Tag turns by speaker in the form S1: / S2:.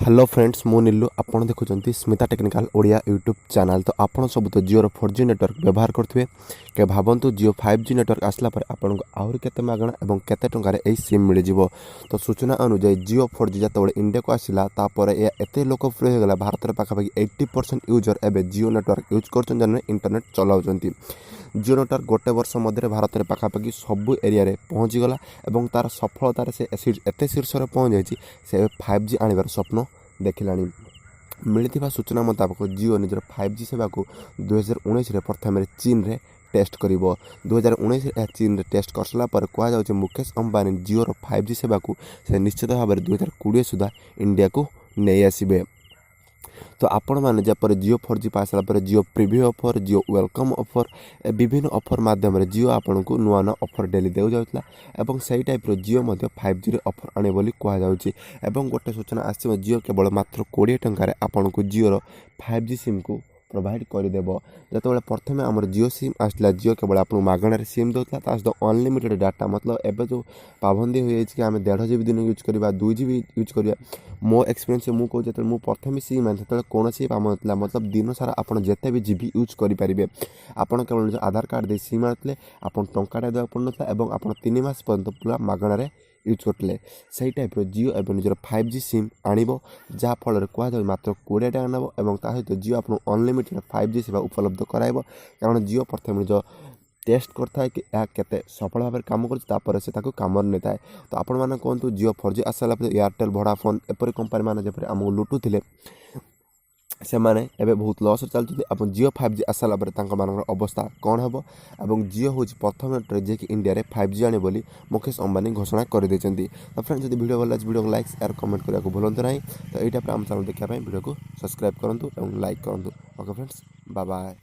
S1: Hello friends मु नीलू आपड़ देखुं Smita technical Odia YouTube channel. तो आपड़ सब तो जिओ 4G नेटवर्क व्यवहार करेंगे के भावतु जिओ 5G नेटवर्क आसला आपन को आहरी केते मागणा एवं केते टंकार ए सिम मिल जिवो। तो सूचना अनुसार जिओ 4G जो इंडिया को आसला एते लोकप्रिय हो गला भारत में पाखापाखि 80% यूजर एवं जिओ नेटवर्क यूज कर इंटरनेट चलाउछंती। जिओ नेटवर्क गोटे वर्ष मध्य भारत में पाखापाखि सबू एरिया रे पहुँचीगला और तार सफलतार से एत शीर्ष में पहुँच जाए से 5G आनिबार स्वप्न देखिलानी। मिलता सूचना मुताबक जिओ निजर 5G सेवा को 2019 प्रथम चीन रे टेस्ट कर 2019 चीन रे टेस्ट कर सारा पर कहुच्छे मुकेश अंबानी जिओ 5G सेवा को से निश्चित भाव में 2020 सुधा इंडिया को नहीं आसबे। तो आपण मैंने जपर जिओ 4G पास Jio preview offer Jio welcome offer विभिन्न ऑफर माध्यम जिओ आपन को नुआ नुआ ऑफर डेली देउ जाउतला एवं सही टाइप रो जिओ मध्य 5G रे ऑफर आने बोली कहा जाउची। एवं गोटे सूचना आसी जिओ केवल मात्र 20 टंकार आपन को जिओ रो 5G सिम को प्रोवाइड करदेव। जो प्रथम आम जिओ सिम आसला जिओ केवल आप मागणार सिम दूसरा सहित अनलिमिटेड डाटा मतलब एवं जो पाबंदी हो कि आम 1.5 GB दिन यूज करवा 2 GB यूज करवा। मो एक्सपीरियंस मुझे जो मुझे प्रथम सिम आनी से कौन पाम ना मतलब दिन सारा आप जिते भी GB यूज करेंगे। आपड़ केवल आधार कार्ड दे सिम आते आप टाटा देवा पड़ता और आप 3 मास पर्यंत पूरा मागणार यूज करते से टाइप जिओ एवं निजर 5G सिम आणव जहाँफल कहुए मात्र 20 टाँग नब और सहित जिओ आप अनलिमिटेड 5G सेवा उपलब्ध कराइब। कारण जिओ प्रथम जो टेस्ट करता है कि यह केते सफल भाव में कम कर कम नहीं था। तो आपण मैंने कहतु जिओ 4G आसाला एयरटेल वोडाफोन एपरी कंपानी मैंने जब आमको लुटुले से माने एबे बहुत लॉस चलते। अब जिओ 5G आसाला अवस्था कौन हम और जिओ हूँ प्रथम नेटवर्क जे कि इंडिया रे 5G आने बोली मुकेश अंबानी घोषणा कर देते। तो फ्रेंड्स जब वीडियो भल वीडियो को लाइक शेयर कमेंट करने को भूलु ना। तो यहाँ आम चैनल देखा वीडियो को सब्सक्राइब करूँ और लाइक करूँ। Okay friends bye bye.